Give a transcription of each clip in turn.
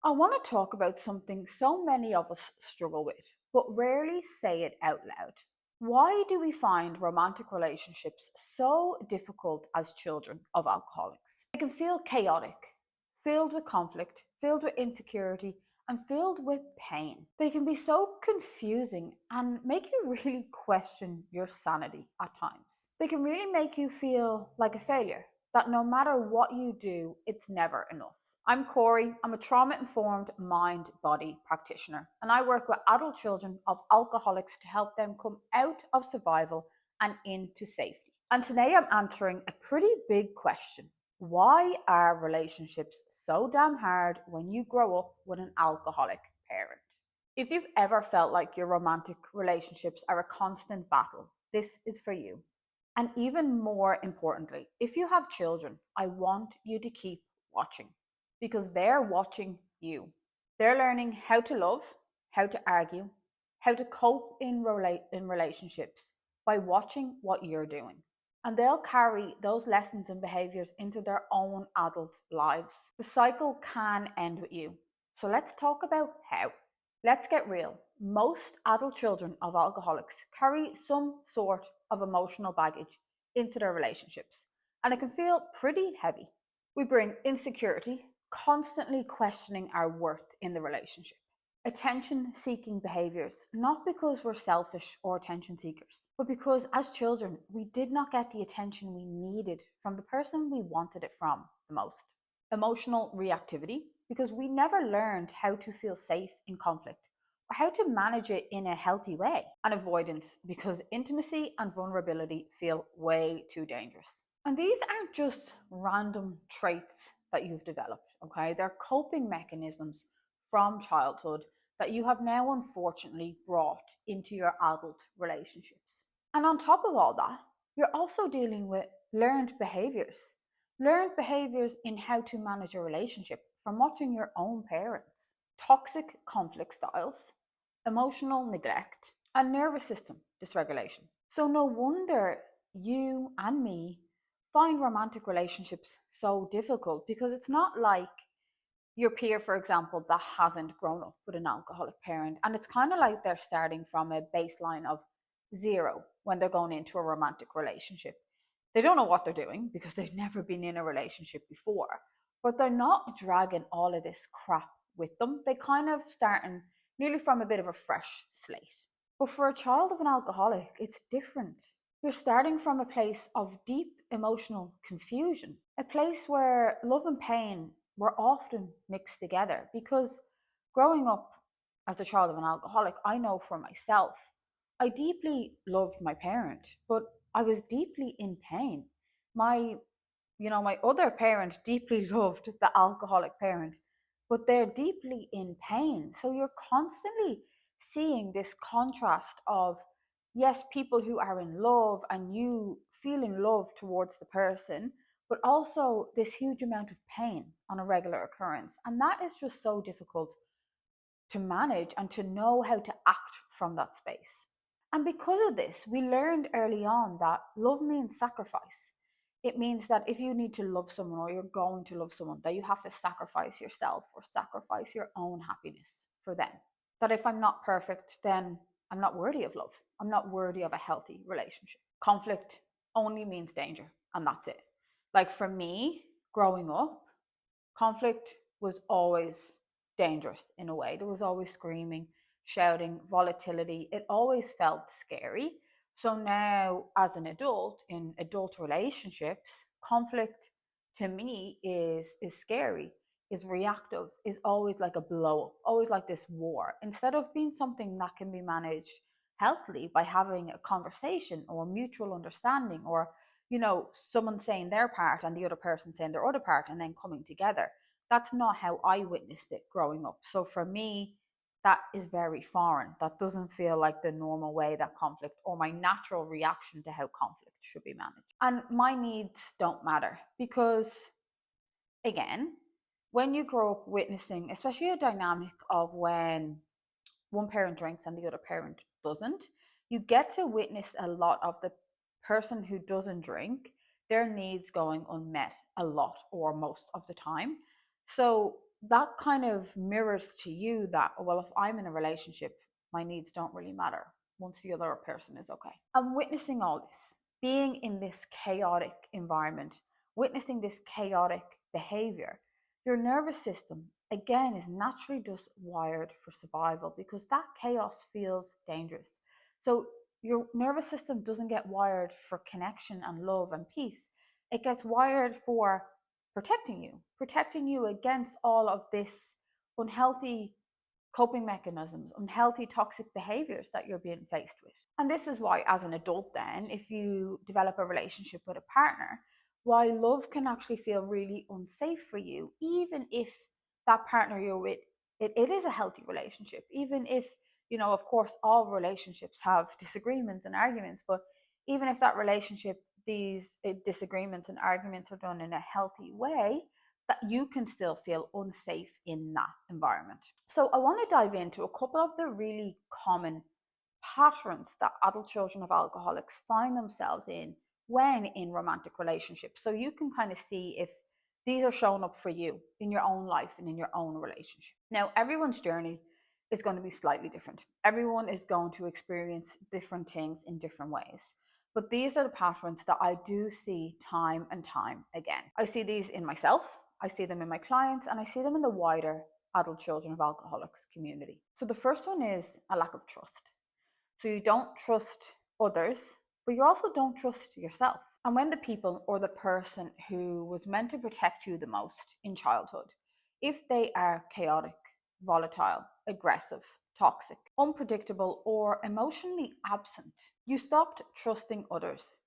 I want to talk about something so many of us struggle with, but rarely say it out loud. Why do we find romantic relationships so difficult as children of alcoholics? They can feel chaotic, filled with conflict, filled with insecurity, and filled with pain. They can be so confusing and make you really question your sanity at times. They can really make you feel like a failure, that no matter what you do, it's never enough. I'm Corey. I'm a trauma-informed mind-body practitioner, and I work with adult children of alcoholics to help them come out of survival and into safety. And today I'm answering a pretty big question. Why are relationships so damn hard when you grow up with an alcoholic parent? If you've ever felt like your romantic relationships are a constant battle, this is for you. And even more importantly, if you have children, I want you to keep watching because they're watching you. They're learning how to love, how to argue, how to cope in relationships by watching what you're doing. And they'll carry those lessons and behaviors into their own adult lives. The cycle can end with you. So let's talk about how. Let's get real. Most adult children of alcoholics carry some sort of emotional baggage into their relationships, and it can feel pretty heavy. We bring insecurity, constantly questioning our worth in the relationship. Attention seeking behaviors, not because we're selfish or attention seekers, but because as children, we did not get the attention we needed from the person we wanted it from the most. Emotional reactivity, because we never learned how to feel safe in conflict or how to manage it in a healthy way. And avoidance, because intimacy and vulnerability feel way too dangerous. And these aren't just random traits that you've developed, okay? They're coping mechanisms from childhood that you have now unfortunately brought into your adult relationships. And on top of all that, you're also dealing with learned behaviors. Learned behaviors in how to manage a relationship from watching your own parents. Toxic conflict styles, emotional neglect, and nervous system dysregulation. So no wonder you and me find romantic relationships so difficult, because it's not like your peer, for example, that hasn't grown up with an alcoholic parent. And it's kind of like they're starting from a baseline of zero when they're going into a romantic relationship. They don't know what they're doing because they've never been in a relationship before, but they're not dragging all of this crap with them. They kind of starting nearly from a bit of a fresh slate. But for a child of an alcoholic, it's different. You're starting from a place of deep emotional confusion, a place where love and pain were often mixed together. Because growing up as a child of an alcoholic, I know for myself, I deeply loved my parent, but I was deeply in pain. My, my other parent deeply loved the alcoholic parent, but they're deeply in pain. So you're constantly seeing this contrast of, yes, people who are in love and you feeling love towards the person, but also this huge amount of pain on a regular occurrence. And that is just so difficult to manage and to know how to act from that space. And because of this, we learned early on that love means sacrifice. It means that if you need to love someone or you're going to love someone, that you have to sacrifice yourself or sacrifice your own happiness for them. That if I'm not perfect, then I'm not worthy of love. I'm not worthy of a healthy relationship. Conflict only means danger, and that's it. Like for me, growing up, conflict was always dangerous in a way. There was always screaming, shouting, volatility. It always felt scary. So now, as an adult in adult relationships, conflict to me is scary, is reactive, is always like a blow up, always like this war, instead of being something that can be managed healthily by having a conversation or mutual understanding, or someone saying their part and the other person saying their other part and then coming together. That's not how I witnessed it growing up. So for me, that is very foreign. That doesn't feel like the normal way that conflict, or my natural reaction to how conflict should be managed. And my needs don't matter because, again, when you grow up witnessing, especially a dynamic of when one parent drinks and the other parent doesn't, you get to witness a lot of the person who doesn't drink, their needs going unmet a lot or most of the time. So that kind of mirrors to you that, well, if I'm in a relationship, my needs don't really matter once the other person is okay. I'm witnessing all this, being in this chaotic environment, witnessing this chaotic behavior. Your nervous system, again, is naturally just wired for survival because that chaos feels dangerous. So your nervous system doesn't get wired for connection and love and peace. It gets wired for protecting you against all of this unhealthy coping mechanisms, unhealthy toxic behaviors that you're being faced with. And this is why, as an adult, then, if you develop a relationship with a partner, why love can actually feel really unsafe for you, even if that partner you're with, it is a healthy relationship, even if, of course, all relationships have disagreements and arguments, but even if that relationship, these disagreements and arguments are done in a healthy way, that you can still feel unsafe in that environment. So I want to dive into a couple of the really common patterns that adult children of alcoholics find themselves in when in romantic relationships. So you can kind of see if these are showing up for you in your own life and in your own relationship. Now, everyone's journey is going to be slightly different. Everyone is going to experience different things in different ways. But these are the patterns that I do see time and time again. I see these in myself, I see them in my clients, and I see them in the wider adult children of alcoholics community. So the first one is a lack of trust. So you don't trust others, but you also don't trust yourself. And when the people or the person who was meant to protect you the most in childhood, if they are chaotic, volatile, aggressive, toxic, unpredictable, or emotionally absent, you stopped trusting others.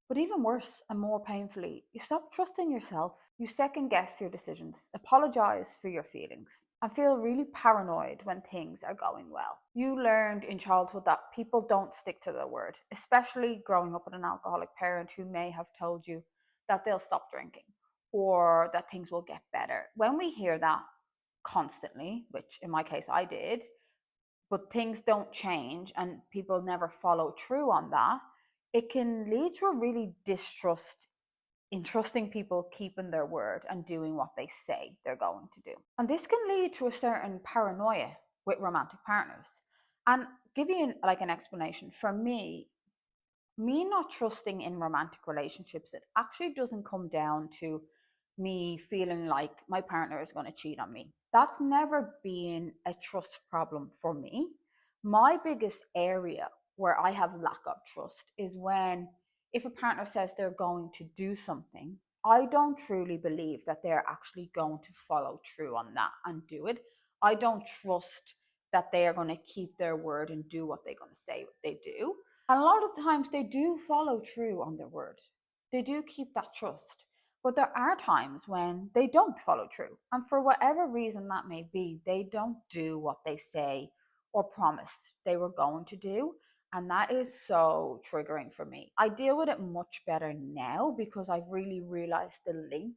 But even worse and more painfully, you stop trusting yourself. You second guess your decisions, apologize for your feelings, and feel really paranoid when things are going well. You learned in childhood that people don't stick to their word, especially growing up with an alcoholic parent who may have told you that they'll stop drinking or that things will get better. When we hear that constantly, which in my case I did, but things don't change and people never follow through on that, it can lead to a really distrust in trusting people keeping their word and doing what they say they're going to do. And this can lead to a certain paranoia with romantic partners. And give you like an explanation. For me not trusting in romantic relationships, it actually doesn't come down to me feeling like my partner is going to cheat on me. That's never been a trust problem for me. My biggest area where I have lack of trust is when, if a partner says they're going to do something, I don't truly believe that they're actually going to follow through on that and do it. I don't trust that they are going to keep their word and do what they're going to say they do. And a lot of times they do follow through on their word. They do keep that trust. But there are times when they don't follow through. And for whatever reason that may be, they don't do what they say or promised they were going to do. And that is so triggering for me. I deal with it much better now because I've really realized the link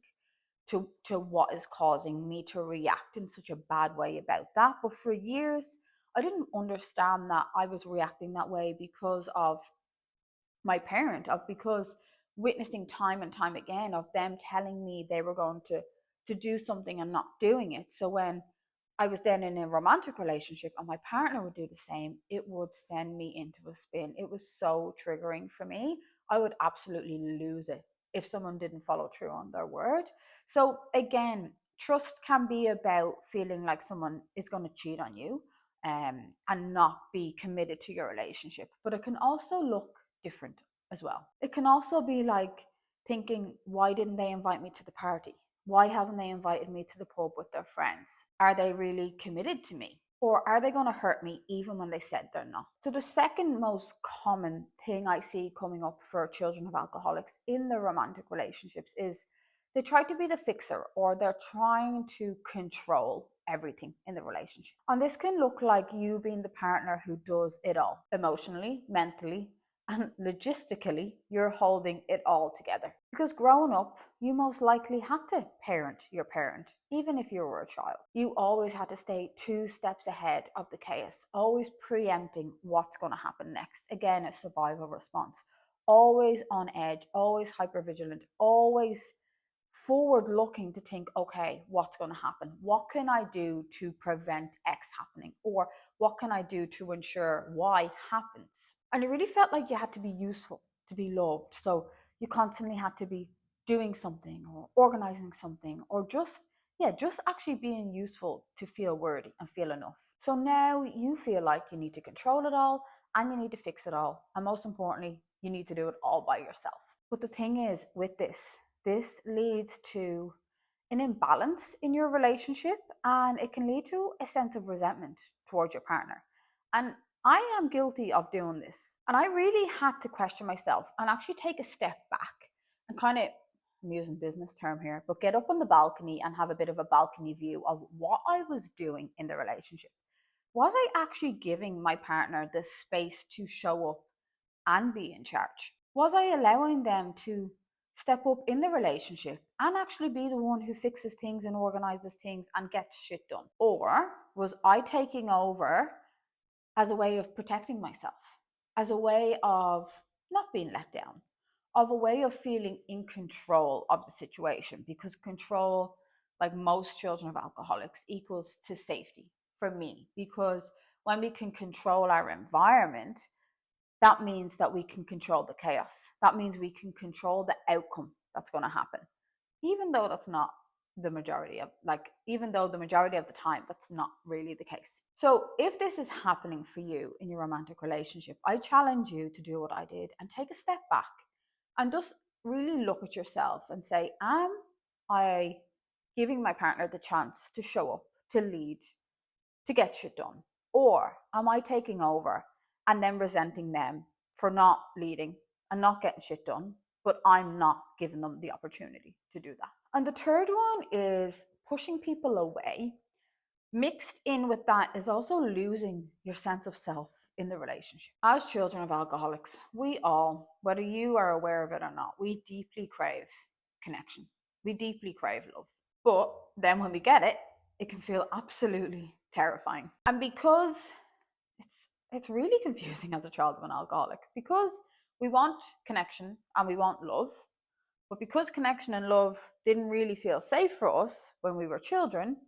to what is causing me to react in such a bad way about that. But for years, I didn't understand that I was reacting that way because of my parent, of because witnessing time and time again of them telling me they were going to do something and not doing it. So when I was then in a romantic relationship and my partner would do the same, it would send me into a spin. It was so triggering for me. I would absolutely lose it if someone didn't follow through on their word. So again, trust can be about feeling like someone is going to cheat on you, and not be committed to your relationship. But it can also look different as well. It can also be like thinking, why didn't they invite me to the party? Why haven't they invited me to the pub with their friends? Are they really committed to me? Or are they going to hurt me even when they said they're not? So, the second most common thing I see coming up for children of alcoholics in their romantic relationships is they try to be the fixer, or they're trying to control everything in the relationship. And this can look like you being the partner who does it all emotionally, mentally, and logistically, you're holding it all together. Because growing up, you most likely had to parent your parent, even if you were a child. You always had to stay 2 steps ahead of the chaos, always preempting what's going to happen next. Again, a survival response. Always on edge, always hypervigilant, always forward looking to think, okay, what's going to happen? What can I do to prevent X happening? Or what can I do to ensure Y happens? And it really felt like you had to be useful to be loved. So you constantly had to be doing something or organizing something or just actually being useful to feel worthy and feel enough. So now you feel like you need to control it all and you need to fix it all. And most importantly, you need to do it all by yourself. But the thing is, with this leads to an imbalance in your relationship, and it can lead to a sense of resentment towards your partner. And I am guilty of doing this. And I really had to question myself and actually take a step back and kind of, I'm using business term here, but get up on the balcony and have a bit of a balcony view of what I was doing in the relationship. Was I actually giving my partner the space to show up and be in charge? Was I allowing them to step up in the relationship and actually be the one who fixes things and organizes things and gets shit done? Or was I taking over as a way of protecting myself, as a way of not being let down, of a way of feeling in control of the situation? Because control, like most children of alcoholics, equals to safety for me. Because when we can control our environment, that means that we can control the chaos. That means we can control the outcome that's going to happen, even though that's not the majority of, even though the majority of the time that's not really the case. So if this is happening for you in your romantic relationship, I challenge you to do what I did and take a step back and just really look at yourself and say, am I giving my partner the chance to show up, to lead, to get shit done? Or am I taking over and then resenting them for not leading and not getting shit done, but I'm not giving them the opportunity to do that? And the third one is pushing people away. Mixed in with that is also losing your sense of self in the relationship. As children of alcoholics, we all, whether you are aware of it or not, we deeply crave connection. We deeply crave love. But then when we get it, it can feel absolutely terrifying. And because it's really confusing as a child of an alcoholic, because we want connection and we want love, but because connection and love didn't really feel safe for us when we were children,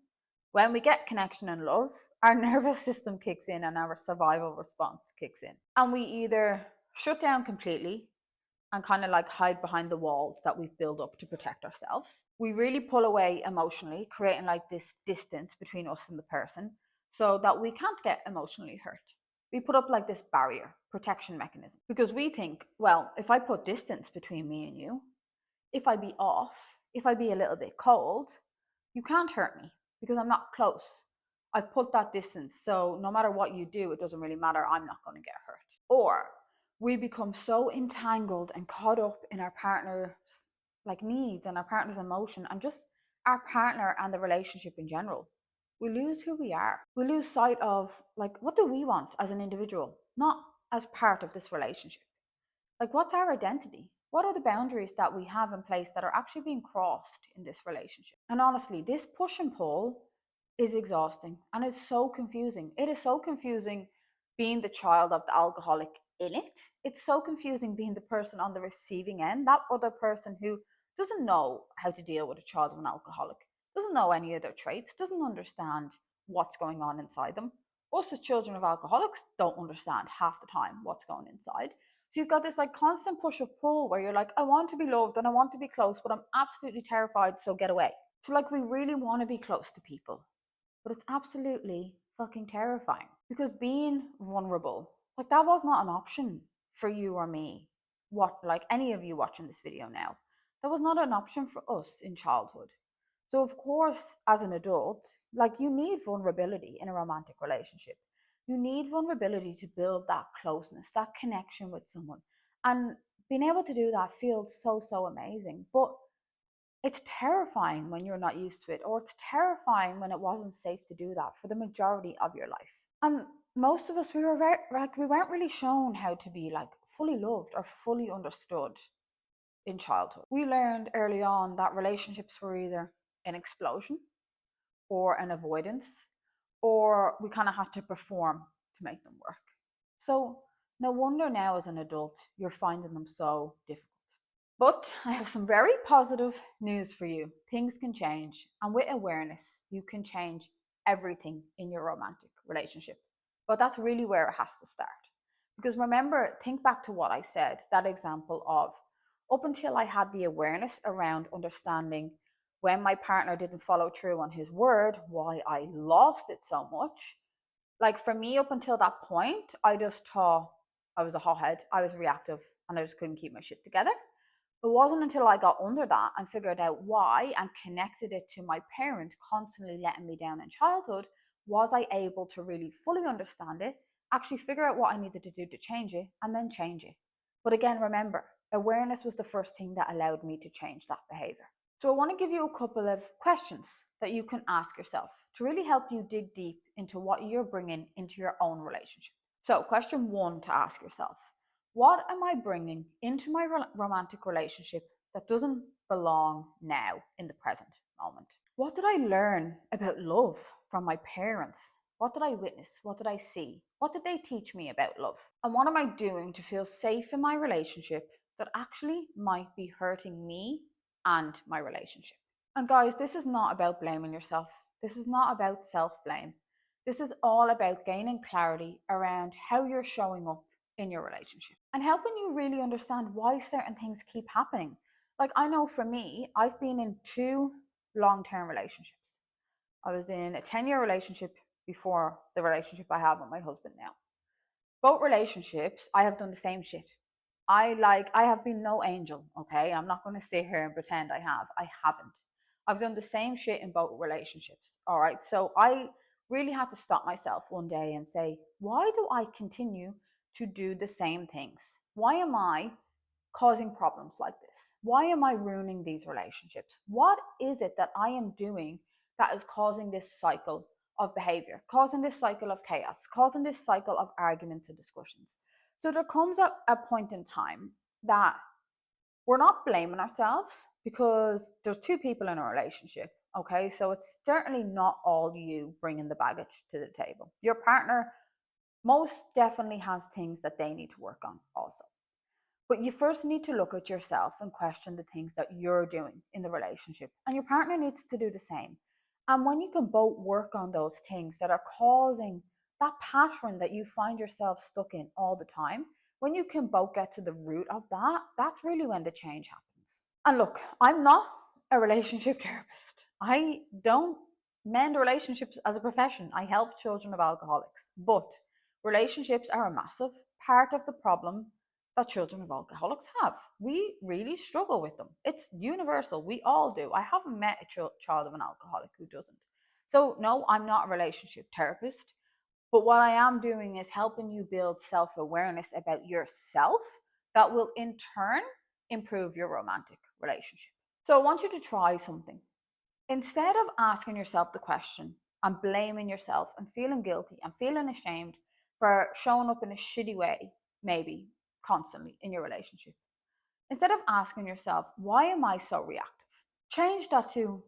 when we get connection and love, our nervous system kicks in and our survival response kicks in. And we either shut down completely and kind of like hide behind the walls that we've built up to protect ourselves. We really pull away emotionally, creating like this distance between us and the person so that we can't get emotionally hurt. We put up like this barrier, protection mechanism, because we think, well, if I put distance between me and you, if I be off, if I be a little bit cold, you can't hurt me because I'm not close. I've put that distance, so no matter what you do, it doesn't really matter. I'm not going to get hurt. Or we become so entangled and caught up in our partner's like needs and our partner's emotion and just our partner and the relationship in general. We lose who we are. We lose sight of like, what do we want as an individual, not as part of this relationship? Like, what's our identity? What are the boundaries that we have in place that are actually being crossed in this relationship? And honestly, this push and pull is exhausting and it's so confusing. It is so confusing being the child of the alcoholic in it. It's so confusing being the person on the receiving end, that other person who doesn't know how to deal with a child of an alcoholic, doesn't know any of their traits, doesn't understand what's going on inside them. Us as children of alcoholics don't understand half the time what's going inside. So you've got this like constant push of pull where you're like, I want to be loved and I want to be close, but I'm absolutely terrified, so get away. So like we really want to be close to people, but it's absolutely fucking terrifying because being vulnerable, like that was not an option for you or me. What, like any of you watching this video now, that was not an option for us in childhood. So of course, as an adult, like you need vulnerability in a romantic relationship. You need vulnerability to build that closeness, that connection with someone. And being able to do that feels so, so amazing. But it's terrifying when you're not used to it, or it's terrifying when it wasn't safe to do that for the majority of your life. And most of us, we weren't really shown how to be like fully loved or fully understood in childhood. We learned early on that relationships were either an explosion or an avoidance, or we kind of had to perform to make them work. So no wonder now as an adult, you're finding them so difficult. But I have some very positive news for you. Things can change, and with awareness, you can change everything in your romantic relationship. But that's really where it has to start. Because remember, think back to what I said, that example of up until I had the awareness around understanding when my partner didn't follow through on his word, why I lost it so much. Like for me, up until that point, I just thought I was a hothead, I was reactive, and I just couldn't keep my shit together. It wasn't until I got under that and figured out why and connected it to my parent constantly letting me down in childhood was I able to really fully understand it, actually figure out what I needed to do to change it, and then change it. But again, remember, awareness was the first thing that allowed me to change that behavior. So I want to give you a couple of questions that you can ask yourself to really help you dig deep into what you're bringing into your own relationship. So, question one to ask yourself: what am I bringing into my romantic relationship that doesn't belong now in the present moment? What did I learn about love from my parents? What did I witness? What did I see? What did they teach me about love? And what am I doing to feel safe in my relationship that actually might be hurting me and my relationship? And guys, this is not about blaming yourself. This is not about self-blame. This is all about gaining clarity around how you're showing up in your relationship and helping you really understand why certain things keep happening. Like, I know for me, I've been in two long-term relationships. I was in a 10-year relationship before the relationship I have with my husband now. Both relationships, I have done the same shit. I have been no angel, okay? I'm not going to sit here and pretend I have. I haven't. I've done the same shit in both relationships, all right? So I really had to stop myself one day and say, why do I continue to do the same things? Why am I causing problems like this? Why am I ruining these relationships? What is it that I am doing that is causing this cycle of behavior, causing this cycle of chaos, causing this cycle of arguments and discussions? So there comes a point in time that we're not blaming ourselves because there's two people in a relationship, okay? So it's certainly not all you bringing the baggage to the table. Your partner most definitely has things that they need to work on also. But you first need to look at yourself and question the things that you're doing in the relationship. And your partner needs to do the same. And when you can both work on those things that are causing that pattern that you find yourself stuck in all the time, when you can both get to the root of that, that's really when the change happens. And look, I'm not a relationship therapist. I don't mend relationships as a profession. I help children of alcoholics. But relationships are a massive part of the problem that children of alcoholics have. We really struggle with them. It's universal. We all do. I haven't met a child of an alcoholic who doesn't. So, no, I'm not a relationship therapist. But what I am doing is helping you build self awareness about yourself that will in turn improve your romantic relationship. So, I want you to try something. Instead of asking yourself the question and blaming yourself and feeling guilty and feeling ashamed for showing up in a shitty way, maybe constantly in your relationship, instead of asking yourself, why am I so reactive? Change that to,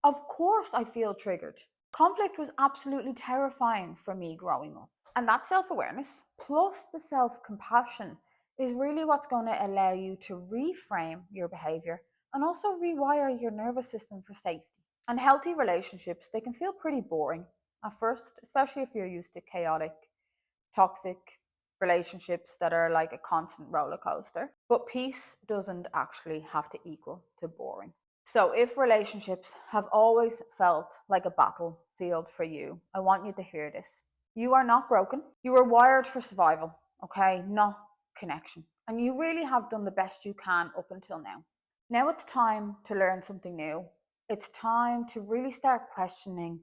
of course I feel triggered. Conflict was absolutely terrifying for me growing up. And that self awareness plus the self compassion is really what's going to allow you to reframe your behavior and also rewire your nervous system for safety. And healthy relationships, they can feel pretty boring at first, especially if you're used to chaotic, toxic relationships that are like a constant roller coaster. But peace doesn't actually have to equal to boring. So if relationships have always felt like a battlefield for you, I want you to hear this. You are not broken. You were wired for survival, okay? Not connection. And you really have done the best you can up until now. Now it's time to learn something new. It's time to really start questioning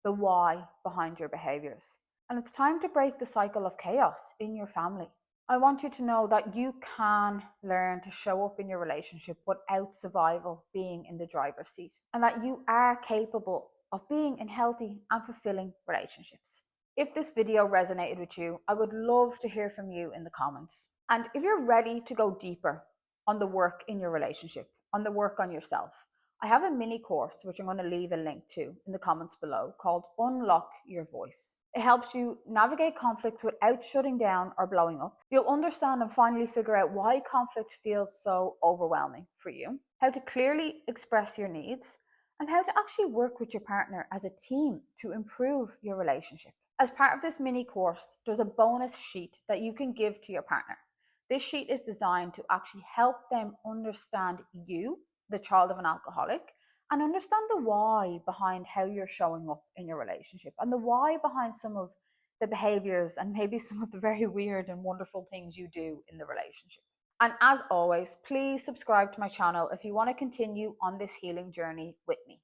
the why behind your behaviors. And it's time to break the cycle of chaos in your family. I want you to know that you can learn to show up in your relationship without survival being in the driver's seat, and that you are capable of being in healthy and fulfilling relationships. If this video resonated with you, I would love to hear from you in the comments. And if you're ready to go deeper on the work in your relationship, on the work on yourself, I have a mini course, which I'm going to leave a link to in the comments below, called Unlock Your Voice. It helps you navigate conflict without shutting down or blowing up. You'll understand and finally figure out why conflict feels so overwhelming for you, how to clearly express your needs, and how to actually work with your partner as a team to improve your relationship. As part of this mini course, there's a bonus sheet that you can give to your partner. This sheet is designed to actually help them understand you, the child of an alcoholic, and understand the why behind how you're showing up in your relationship and the why behind some of the behaviors and maybe some of the very weird and wonderful things you do in the relationship. And as always, please subscribe to my channel if you want to continue on this healing journey with me.